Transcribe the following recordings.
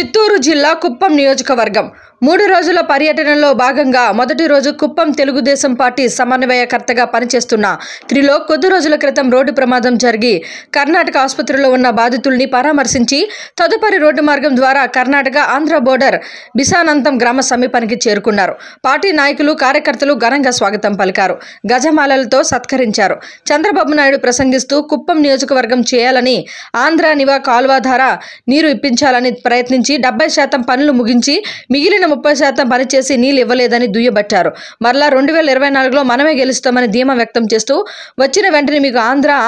చిత్తూరు జిల్లా కుప్పం నియోజకవర్గం 3 రోజుల పర్యటనలో భాగంగా మొదటి రోజు కుప్పం తెలుగుదేశం పార్టీ సమన్వయకర్తగా పనిచేస్తున్న త్రిలో కొద్ది రోజుల క్రితం రోడ్డు ప్రమాదం జరిగి కర్ణాటక ఆసుపత్రిలో ఉన్న బాధితుల్ని పరామర్శించి తదుపరి రోడ్డు మార్గం ద్వారా కర్ణాటక ఆంధ్ర బోర్డర్ బిసానంతం గ్రామ సమీపానికి చేరుకున్నారు. పార్టీ నాయకులు కార్యకర్తలు ఘనంగా స్వాగతం పలికారు. గజమాలలతో సత్కరించారు. చంద్రబాబు నాయుడు ప్రసంగిస్తూ కుప్పం నియోజకవర్గం చేయాలని ఆంధ్ర నివా కాల్వ ద్వారా నీరు ఇప్పించాలని ప్రయత్నించి 70% పనులు ముగించి మిగిలిన 30% పనిచేసి నీళ్లు ఇవ్వలేదని దుయ్యబట్టారు. మరలా 2024లో మనమే గెలుస్తామని ధీమా వ్యక్తం చేస్తూ వచ్చిన వెంటనే మీకు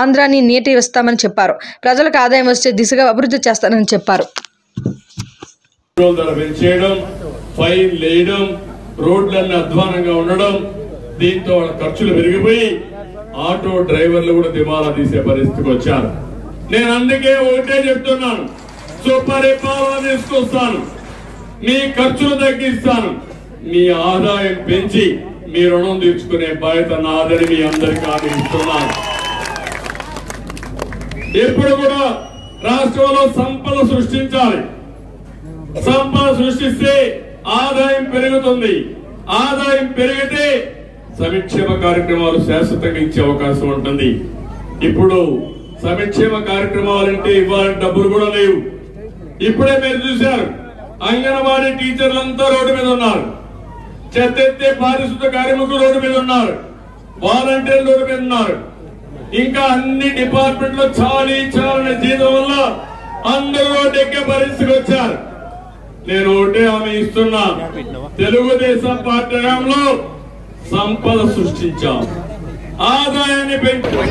ఆంధ్రాని నీటి ఇస్తామని చెప్పారు. ప్రజలకు ఆదాయం వచ్చే దిశగా అభివృద్ధి చేస్తానని చెప్పారు. రోడ్లన్నీ అధ్వానంగా ఉండడం, దీంతో ఖర్చులు పెరిగిపోయి ఆటో డ్రైవర్లు కూడా దివాలా తీసే పరిస్థితికి వచ్చారు. నేను అందుకే ఒకటే చెప్తున్నాను, సుపరిపాలన తీసుకొస్తాను, మీ ఖర్చులు తగ్గిస్తాను, మీ ఆదాయం పెంచి మీ రుణం తీర్చుకునే బాధ్యత నాదని మీ అందరికీ హామీ ఇస్తున్నాను. ఎప్పుడు కూడా రాష్ట్రంలో సంపద సృష్టించాలి. సంపద సృష్టిస్తే ఆదాయం పెరుగుతుంది. ఆదాయం పెరిగితే సంక్షేమ కార్యక్రమాలు శాశ్వతంగా ఇచ్చే అవకాశం ఉంటుంది. ఇప్పుడు సంక్షేమ కార్యక్రమాలంటే ఇవ్వాలంటే డబ్బులు కూడా లేవు. ఇప్పుడే మీరు చూశారు, అంగన్వాడీ టీచర్లంతా రోడ్డు మీద ఉన్నారు, చెత్తెత్తే పారిశుద్ధ కార్మికులు రోడ్డు మీద ఉన్నారు, వాలంటీర్లు రోడ్డు మీద ఉన్నారు. ఇంకా అన్ని డిపార్ట్మెంట్లో చాలని జీతం వల్ల అందరూ రోడ్డు ఎక్కే పరిస్థితికి వచ్చారు. నేను ఒకటే హామీ ఇస్తున్నా, తెలుగుదేశం పార్టీ హయాంలో సంపద సృష్టించాం, ఆదాయాన్ని పెంచాం.